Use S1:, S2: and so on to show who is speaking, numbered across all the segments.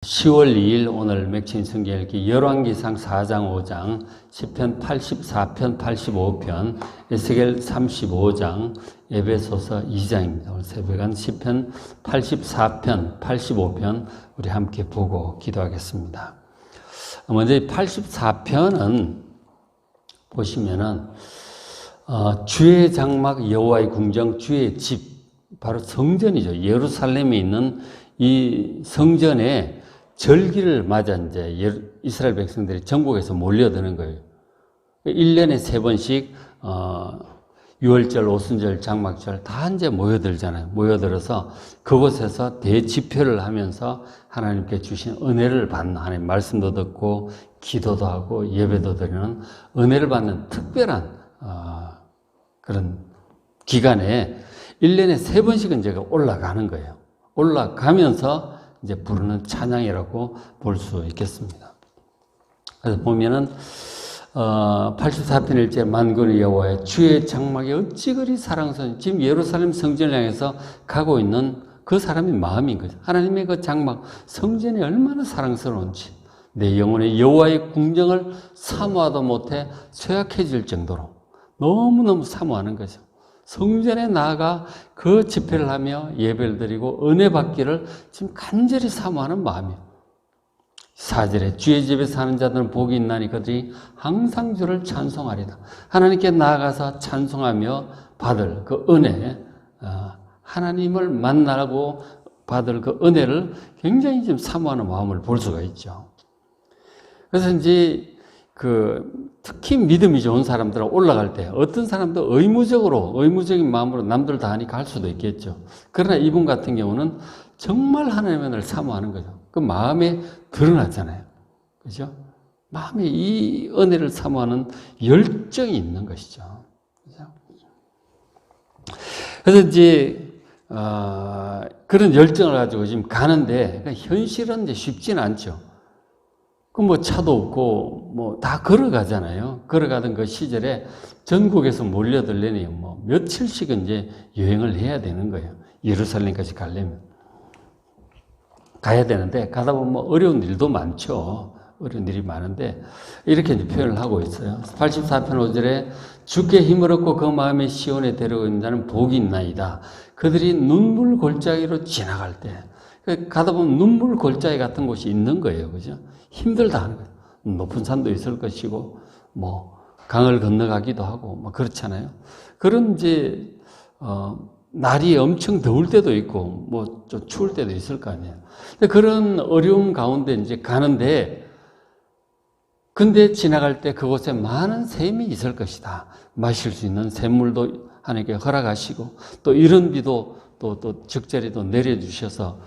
S1: 10월 2일 오늘 맥힌 성경 읽기 열왕기상 4장 5장, 시편 84편 85편, 에스겔 35장, 에베소서 2장입니다. 오늘 새벽은 시편 84편 85편 우리 함께 보고 기도하겠습니다. 먼저 84편은 보시면은 주의 장막 여호와의 궁정 주의 집, 바로 성전이죠. 예루살렘에 있는 이 성전에 절기를 맞아 이제 이스라엘 백성들이 전국에서 몰려드는 거예요. 1년에 3번씩 유월절, 오순절, 장막절 다 이제 모여들잖아요. 모여들어서 그곳에서 대집회를 하면서 하나님께 주신 은혜를 받는, 하나님 말씀도 듣고 기도도 하고 예배도 드리는 은혜를 받는 특별한 그런 기간에 1년에 3번씩은 제가 올라가는 거예요. 올라가면서 이제 부르는 찬양이라고 볼 수 있겠습니다. 그래서 보면은 84편 1절 만군의 여호와의 주의 장막이 어찌 그리 사랑스러운, 지금 예루살렘 성전을 향해서 가고 있는 그 사람의 마음인 거죠. 하나님의 그 장막 성전이 얼마나 사랑스러운지, 내 영혼의 여호와의 궁정을 사모하도 못해 쇠약해질 정도로 너무너무 사모하는 거죠. 성전에 나아가 그 집회를 하며 예배를 드리고 은혜 받기를 지금 간절히 사모하는 마음이에요. 4절에 주의 집에 사는 자들은 복이 있나니 그들이 항상 주를 찬송하리다. 하나님께 나아가서 찬송하며 받을 그 은혜, 하나님을 만나고 받을 그 은혜를 굉장히 지금 사모하는 마음을 볼 수가 있죠. 그래서 이제 특히 믿음이 좋은 사람들은 올라갈 때 어떤 사람도 의무적인 마음으로 남들 다 하니까 할 수도 있겠죠. 그러나 이분 같은 경우는 정말 하나님의 은혜를 사모하는 거죠. 그 마음에 드러나잖아요. 그죠? 마음에 이 은혜를 사모하는 열정이 있는 것이죠. 그죠? 그래서 이제 그런 열정을 가지고 지금 가는데 현실은 이제 쉽지는 않죠. 차도 없고, 다 걸어가잖아요. 걸어가던 그 시절에 전국에서 몰려들려니 며칠씩은 이제 여행을 해야 되는 거예요. 예루살렘까지 가려면. 가야 되는데, 가다 보면 어려운 일도 많죠. 어려운 일이 많은데, 이렇게 이제 표현을 하고 있어요. 84편 5절에 주께 힘을 얻고 그 마음에 시온에 데려오는 자는 복이 있나이다. 그들이 눈물 골짜기로 지나갈 때, 가다 보면 눈물 골짜기 같은 곳이 있는 거예요. 그죠? 힘들다 하는 거예요. 높은 산도 있을 것이고, 강을 건너가기도 하고, 그렇잖아요. 그런 이제, 날이 엄청 더울 때도 있고, 좀 추울 때도 있을 거 아니에요. 근데 그런 어려움 가운데 이제 가는데, 근데 지나갈 때 그곳에 많은 샘이 있을 것이다. 마실 수 있는 샘물도 하나님께 허락하시고, 또 이런 비도 또 적절히 또 내려주셔서,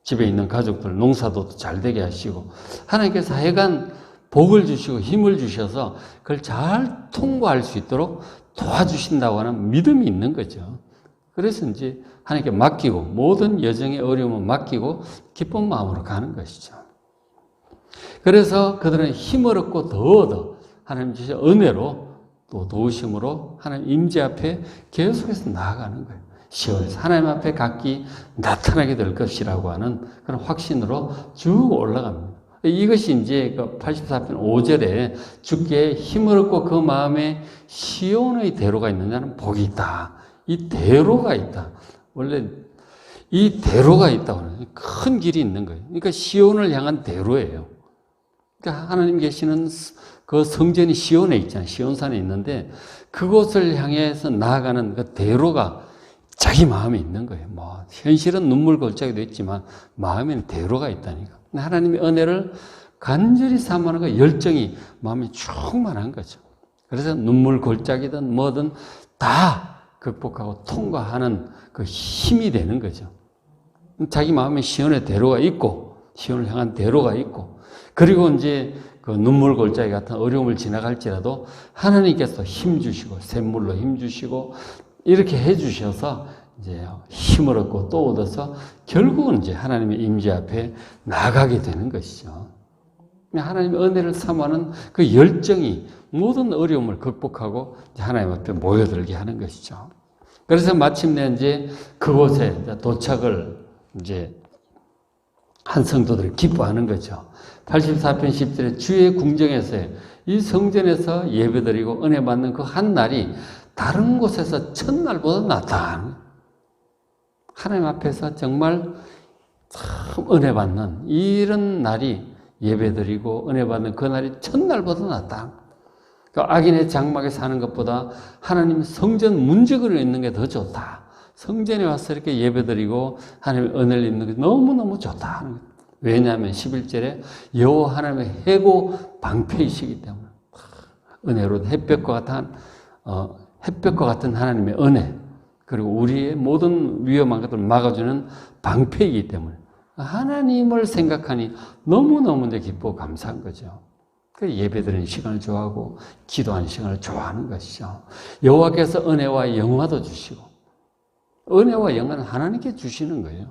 S1: 집에 있는 가족들 농사도 잘 되게 하시고 하나님께서 하여간 복을 주시고 힘을 주셔서 그걸 잘 통과할 수 있도록 도와주신다고 하는 믿음이 있는 거죠. 그래서 이제 하나님께 맡기고 모든 여정의 어려움을 맡기고 기쁜 마음으로 가는 것이죠. 그래서 그들은 힘을 얻고 더 얻어 하나님 주신 은혜로 또 도우심으로 하나님 임재 앞에 계속해서 나아가는 거예요. 시온에서 하나님 앞에 각기 나타나게 될 것이라고 하는 그런 확신으로 쭉 올라갑니다. 이것이 이제 84편 5절에 주께 힘을 얻고 그 마음에 시온의 대로가 있는 자는 복이 있다. 이 대로가 있다. 원래 이 대로가 있다고 하는 큰 길이 있는 거예요. 그러니까 시온을 향한 대로예요. 그러니까 하나님 계시는 그 성전이 시온에 있잖아요. 시온산에 있는데 그곳을 향해서 나아가는 그 대로가 자기 마음에 있는 거예요. 현실은 눈물 골짜기도 있지만 마음에는 대로가 있다니까. 하나님의 은혜를 간절히 사모하는 그 열정이 마음에 충만한 거죠. 그래서 눈물 골짜기든 뭐든 다 극복하고 통과하는 그 힘이 되는 거죠. 자기 마음에 시온의 대로가 있고, 시온을 향한 대로가 있고, 그리고 이제 그 눈물 골짜기 같은 어려움을 지나갈지라도 하나님께서 힘 주시고, 샘물로 힘 주시고, 이렇게 해 주셔서 이제 힘을 얻고 또 얻어서 결국은 이제 하나님의 임재 앞에 나가게 되는 것이죠. 하나님의 은혜를 사모하는 그 열정이 모든 어려움을 극복하고 하나님 앞에 모여들게 하는 것이죠. 그래서 마침내 이제 그곳에 도착을 이제 한 성도들이 기뻐하는 거죠. 84편 10절에 주의 궁정에서의 이 성전에서 예배드리고 은혜 받는 그 한 날이 다른 곳에서 첫날보다 낫다. 하나님 앞에서 정말 참 은혜 받는 이런 날이 예배드리고 은혜 받는 그 날이 첫날보다 낫다. 그러니까 악인의 장막에 사는 것보다 하나님 성전 문지기로 있는 게 더 좋다. 성전에 와서 이렇게 예배드리고 하나님의 은혜를 입는 게 너무너무 좋다. 왜냐하면 11절에 여호와 하나님의 해고 방패이시기 때문에 은혜로 햇볕과 같은 하나님의 은혜, 그리고 우리의 모든 위험한 것들을 막아주는 방패이기 때문에 하나님을 생각하니 너무너무 이제 기쁘고 감사한 거죠. 그 예배드리는 시간을 좋아하고 기도하는 시간을 좋아하는 것이죠. 여호와께서 은혜와 영화도 주시고, 은혜와 영화는 하나님께 주시는 거예요.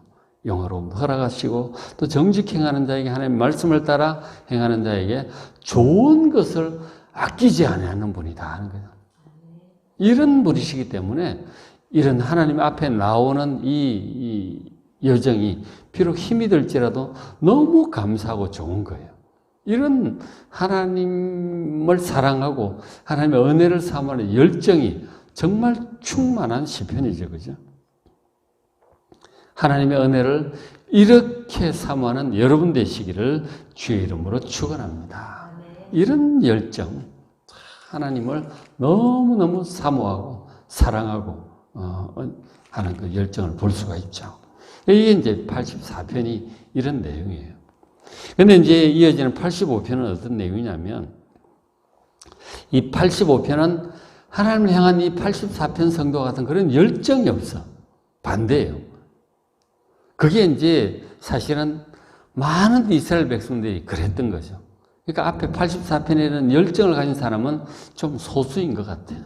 S1: 영화로움 허락하시고, 또 정직 행하는 자에게 하나님의 말씀을 따라 행하는 자에게 좋은 것을 아끼지 않는 분이다 하는 거예요. 이런 분이시기 때문에 이런 하나님 앞에 나오는 이 여정이 비록 힘이 들지라도 너무 감사하고 좋은 거예요. 이런 하나님을 사랑하고 하나님의 은혜를 사모하는 열정이 정말 충만한 시편이죠. 그죠? 하나님의 은혜를 이렇게 사모하는 여러분 되시기를 주의 이름으로 축원합니다. 이런 열정, 하나님을 너무너무 사모하고 사랑하고 하는 그 열정을 볼 수가 있죠. 이게 이제 84편이 이런 내용이에요. 근데 이제 이어지는 85편은 어떤 내용이냐면, 이 85편은 하나님을 향한 이 84편 성도 같은 그런 열정이 없어. 반대예요. 그게 이제 사실은 많은 이스라엘 백성들이 그랬던 거죠. 그러니까 앞에 84편에는 열정을 가진 사람은 좀 소수인 것 같아요.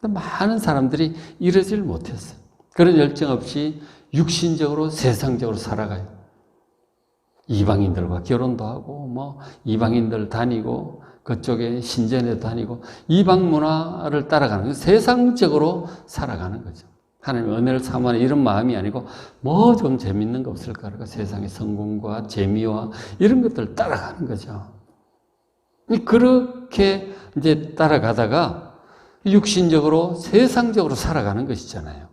S1: 많은 사람들이 이러질 못했어요. 그런 열정 없이 육신적으로 세상적으로 살아가요. 이방인들과 결혼도 하고 이방인들 다니고 그쪽에 신전에 다니고 이방 문화를 따라가는 거예요. 세상적으로 살아가는 거죠. 하나님의 은혜를 사모하는 이런 마음이 아니고 뭐 좀 재밌는 거 없을까? 그러니까 세상의 성공과 재미와 이런 것들을 따라가는 거죠. 그렇게 이제 따라가다가 육신적으로 세상적으로 살아가는 것이잖아요.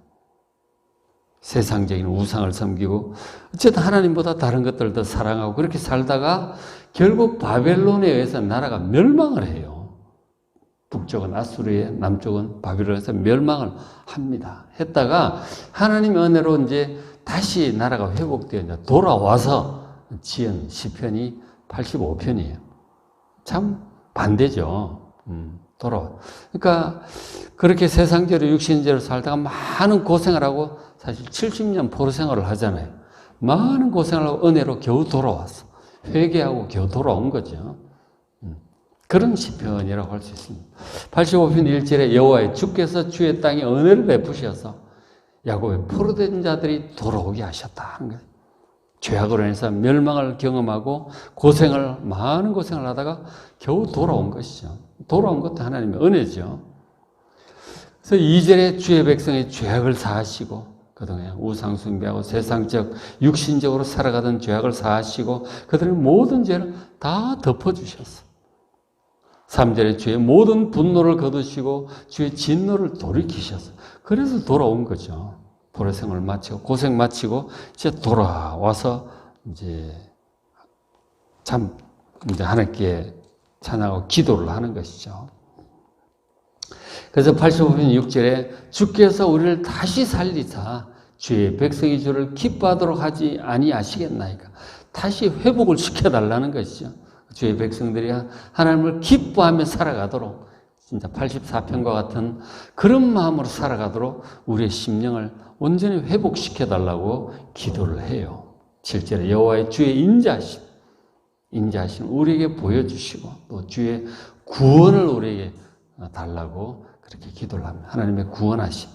S1: 세상적인 우상을 섬기고 어쨌든 하나님보다 다른 것들을 더 사랑하고 그렇게 살다가 결국 바벨론에 의해서 나라가 멸망을 해요. 북쪽은 아수르에, 남쪽은 바벨론에서 멸망을 합니다. 했다가 하나님의 은혜로 이제 다시 나라가 회복되어 이제 돌아와서 지은 시편이 85편이에요. 참 반대죠. 그러니까 그렇게 세상적으로 육신적으로 살다가 많은 고생을 하고 사실 70년 포로 생활을 하잖아요. 많은 고생을 하고 은혜로 겨우 돌아왔어. 회개하고 겨우 돌아온 거죠. 그런 시편이라고 할 수 있습니다. 85편 1절에 여호와의 주께서 주의 땅에 은혜를 베푸셔서 야곱의 포로된 자들이 돌아오게 하셨다 하는 거예요. 죄악으로 인해서 멸망을 경험하고 많은 고생을 하다가 겨우 돌아온 것이죠. 돌아온 것도 하나님의 은혜죠. 그래서 2절에 주의 백성의 죄악을 사하시고 그동안 우상 숭배하고 세상적 육신적으로 살아가던 죄악을 사하시고 그들의 모든 죄를 다 덮어주셨어. 3절에 주의 모든 분노를 거두시고 주의 진노를 돌이키셔서 그래서 돌아온 거죠. 포로 생활을 마치고 고생 마치고 이제 돌아와서 이제 하나님께 찬양하고 기도를 하는 것이죠. 그래서 85편 6절에 주께서 우리를 다시 살리사 주의 백성이 주를 기뻐하도록 하지 아니하시겠나이까. 다시 회복을 시켜달라는 것이죠. 주의 백성들이 하나님을 기뻐하며 살아가도록 진짜 84편과 같은 그런 마음으로 살아가도록 우리의 심령을 온전히 회복시켜달라고 기도를 해요. 7절에 여호와의 주의 인자하심 우리에게 보여주시고 또 주의 구원을 우리에게 달라고 그렇게 기도를 합니다. 하나님의 구원하심.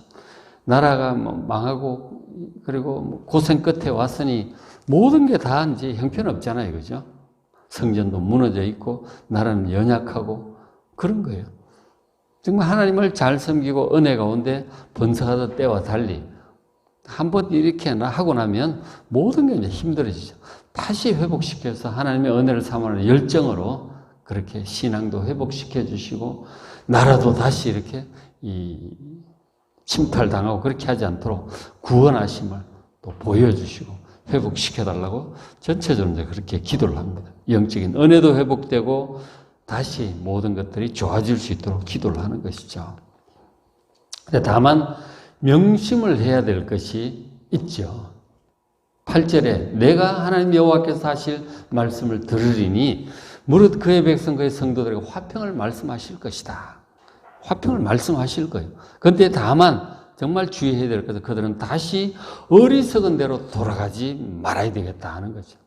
S1: 나라가 망하고 그리고 고생 끝에 왔으니 모든 게 다 이제 형편없잖아요. 그죠? 성전도 무너져 있고 나라는 연약하고 그런 거예요. 정말 하나님을 잘 섬기고 은혜 가운데 번성하던 때와 달리 한번 이렇게 하고 나면 모든 게 이제 힘들어지죠. 다시 회복시켜서 하나님의 은혜를 삼아는 열정으로 그렇게 신앙도 회복시켜 주시고 나라도 다시 이렇게 침탈당하고 그렇게 하지 않도록 구원하심을 또 보여주시고 회복시켜달라고 전체적으로 이제 그렇게 기도를 합니다. 영적인 은혜도 회복되고 다시 모든 것들이 좋아질 수 있도록 기도를 하는 것이죠. 다만 명심을 해야 될 것이 있죠. 8절에 내가 하나님 여호와께서 하실 말씀을 들으리니 무릇 그의 백성 그의 성도들에게 화평을 말씀하실 것이다. 화평을 말씀하실 거예요. 그런데 다만 정말 주의해야 될 것은 그들은 다시 어리석은 대로 돌아가지 말아야 되겠다 하는 거죠.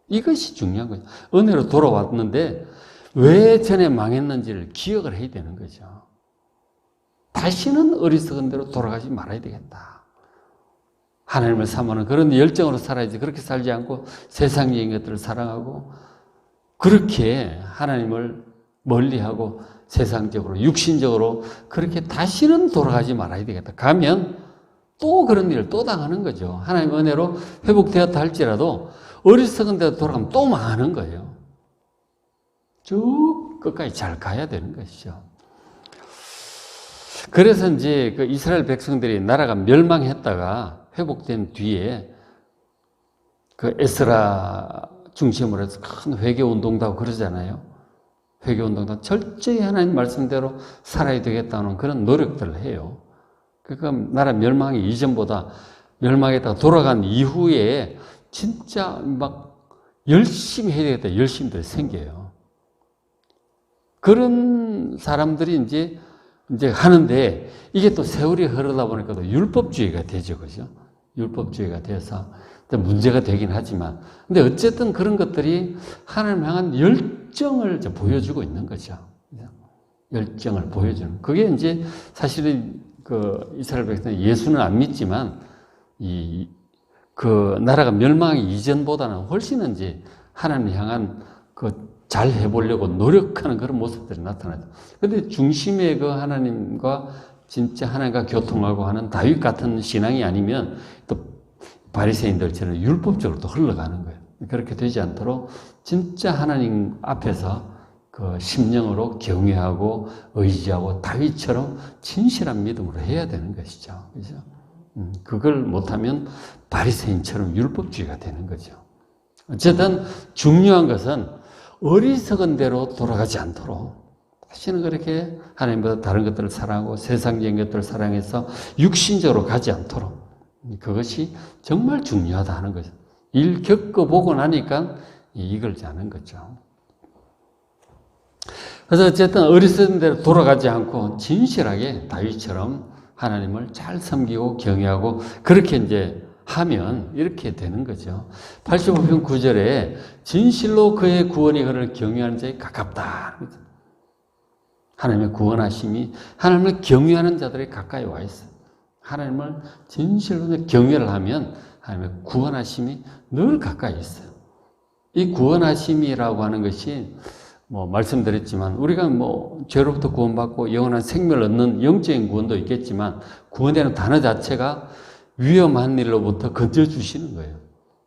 S1: 이것이 중요한 거죠. 은혜로 돌아왔는데 왜 전에 망했는지를 기억을 해야 되는 거죠. 다시는 어리석은 대로 돌아가지 말아야 되겠다. 하나님을 사모하는 그런 열정으로 살아야지. 그렇게 살지 않고 세상적인 것들을 사랑하고 그렇게 하나님을 멀리하고 세상적으로 육신적으로 그렇게 다시는 돌아가지 말아야 되겠다. 가면 또 그런 일을 또 당하는 거죠. 하나님의 은혜로 회복되었다 할지라도 어리석은 데로 돌아가면 또 망하는 거예요. 쭉 끝까지 잘 가야 되는 것이죠. 그래서 이제 그 이스라엘 백성들이 나라가 멸망했다가 회복된 뒤에 그 에스라 중심으로 해서 큰 회개운동도 하고 그러잖아요. 회개운동도 철저히 하나님 말씀대로 살아야 되겠다는 그런 노력들을 해요. 그러니까 나라 멸망이 이전보다 멸망했다가 돌아간 이후에 진짜 막 열심히 해야 되겠다 열심히들 생겨요. 그런 사람들이 이제 하는데 이게 또 세월이 흐르다 보니까 또 율법주의가 되죠. 그죠? 율법주의가 돼서 문제가 되긴 하지만 근데 어쨌든 그런 것들이 하나님 향한 열정을 보여주고 있는 거죠. 열정을 보여주는. 그게 이제 사실은 그 이스라엘 백성은 예수는 안 믿지만 그 나라가 멸망하기 이전보다는 훨씬 이제 하나님 향한 그 잘 해보려고 노력하는 그런 모습들이 나타나죠. 그런데 중심에 그 하나님과 진짜 하나님과 교통하고 하는 다윗 같은 신앙이 아니면 또 바리새인들처럼 율법적으로 또 흘러가는 거예요. 그렇게 되지 않도록 진짜 하나님 앞에서 그 심령으로 경외하고 의지하고 다윗처럼 진실한 믿음으로 해야 되는 것이죠. 그죠? 그걸 못하면 바리새인처럼 율법주의가 되는 거죠. 어쨌든 중요한 것은 어리석은 대로 돌아가지 않도록 다시는 그렇게 하나님보다 다른 것들을 사랑하고 세상적인 것들을 사랑해서 육신적으로 가지 않도록 그것이 정말 중요하다 하는 거죠. 일 겪어보고 나니까 이걸 아는 거죠. 그래서 어쨌든 어리석은 대로 돌아가지 않고 진실하게 다윗처럼 하나님을 잘 섬기고 경외하고 그렇게 이제 하면 이렇게 되는 거죠. 85편 9절에 진실로 그의 구원이 그를 경외하는 자에 가깝다. 하나님의 구원하심이 하나님을 경외하는 자들에 가까이 와 있어요. 하나님을 진실로 경외를 하면 하나님의 구원하심이 늘 가까이 있어요. 이 구원하심이라고 하는 것이 말씀드렸지만 우리가 죄로부터 구원받고 영원한 생명을 얻는 영적인 구원도 있겠지만 구원이라는 단어 자체가 위험한 일로부터 건져주시는 거예요.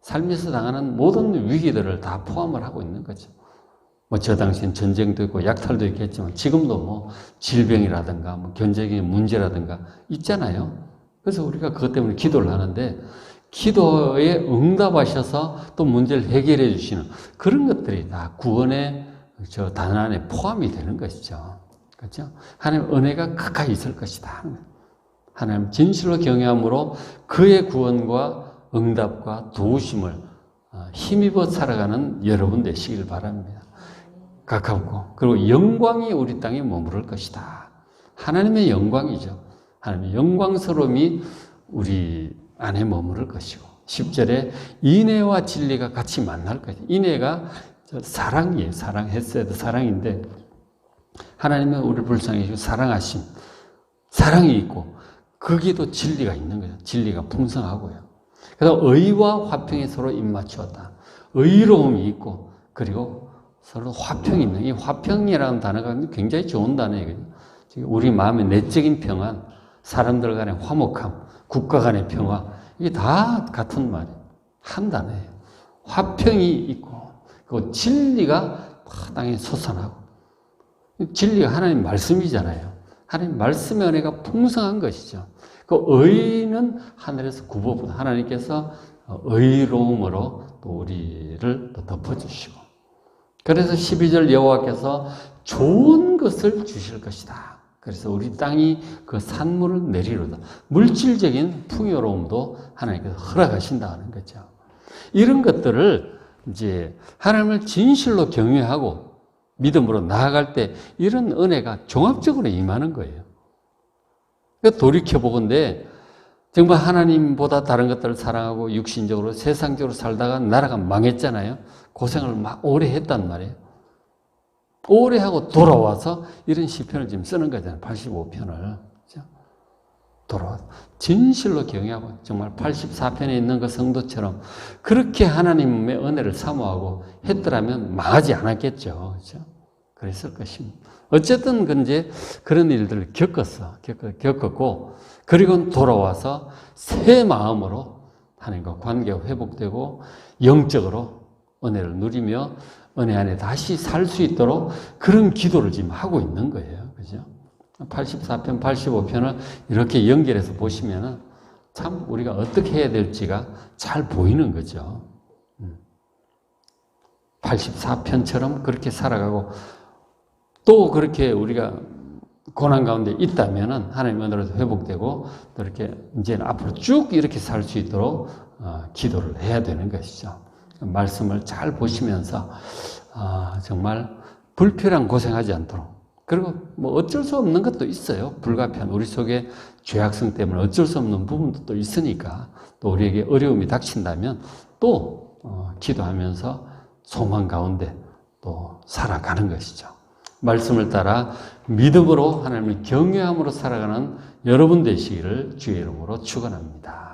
S1: 삶에서 당하는 모든 위기들을 다 포함을 하고 있는 거죠. 저 당시엔 전쟁도 있고 약탈도 있겠지만 지금도 질병이라든가 경제적인 문제라든가 있잖아요. 그래서 우리가 그것 때문에 기도를 하는데 기도에 응답하셔서 또 문제를 해결해 주시는 그런 것들이 다 구원의 저 단어 안에 포함이 되는 것이죠. 그렇죠? 하나님 은혜가 가까이 있을 것이다. 하나님 진실로 경외함으로 그의 구원과 응답과 도우심을 힘입어 살아가는 여러분 되시길 바랍니다. 가깝고 그리고 영광이 우리 땅에 머무를 것이다. 하나님의 영광이죠. 하나님의 영광스러움이 우리 안에 머무를 것이고 10절에 인애와 진리가 같이 만날 것이다. 인애가 사랑이에요. 사랑 했어도 사랑인데 하나님은 우리를 불쌍히 해주고 사랑하심 사랑이 있고 거기도 진리가 있는 거죠. 진리가 풍성하고요. 그래서 의와 화평이 서로 입맞추었다. 의로움이 있고 그리고 서로 화평이 있는 이 화평이라는 단어가 굉장히 좋은 단어예요. 우리 마음의 내적인 평안, 사람들 간의 화목함, 국가 간의 평화 이게 다 같은 말이에요. 한 단어예요. 화평이 있고 그 진리가 마땅히 솟아나고 진리가 하나님 말씀이잖아요. 하나님 말씀의 은혜가 풍성한 것이죠. 그 의는 하늘에서 굽어보다 하나님께서 의로움으로 또 우리를 또 덮어주시고 그래서 12절 여호와께서 좋은 것을 주실 것이다. 그래서 우리 땅이 그 산물을 내리로다. 물질적인 풍요로움도 하나님께서 허락하신다는 거죠. 이런 것들을 이제 하나님을 진실로 경외하고 믿음으로 나아갈 때 이런 은혜가 종합적으로 임하는 거예요. 그러니까 돌이켜보건대 정말 하나님보다 다른 것들을 사랑하고 육신적으로 세상적으로 살다가 나라가 망했잖아요. 고생을 막 오래 했단 말이에요. 오래 하고 돌아와서 이런 시편을 지금 쓰는 거잖아요. 85편을. 돌아와서 진실로 경외하고 정말 84편에 있는 그 성도처럼 그렇게 하나님의 은혜를 사모하고 했더라면 망하지 않았겠죠. 그렇죠? 그랬을 것입니다. 어쨌든 이제 그런 일들을 겪었고 그리고 돌아와서 새 마음으로 하나님과 관계가 회복되고 영적으로 은혜를 누리며 은혜 안에 다시 살 수 있도록 그런 기도를 지금 하고 있는 거예요. 그죠? 84편, 85편을 이렇게 연결해서 보시면은 참 우리가 어떻게 해야 될지가 잘 보이는 거죠. 84편처럼 그렇게 살아가고 또 그렇게 우리가 고난 가운데 있다면은 하나님 은혜로 회복되고 또 이렇게 이제는 앞으로 쭉 이렇게 살 수 있도록 기도를 해야 되는 것이죠. 말씀을 잘 보시면서 정말 불필요한 고생하지 않도록 그리고 뭐 어쩔 수 없는 것도 있어요. 불가피한 우리 속에 죄악성 때문에 어쩔 수 없는 부분도 또 있으니까 또 우리에게 어려움이 닥친다면 또 기도하면서 소망 가운데 또 살아가는 것이죠. 말씀을 따라 믿음으로 하나님을 경외함으로 살아가는 여러분 되시기를 주의 이름으로 축원합니다.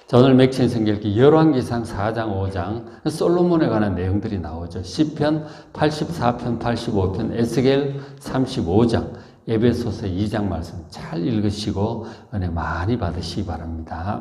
S1: 자, 오늘 맥힌 성경읽기 열왕기상 4장 5장 솔로몬에 관한 내용들이 나오죠. 시편 84편 85편 에스겔 35장 에베소서 2장 말씀 잘 읽으시고 은혜 많이 받으시기 바랍니다.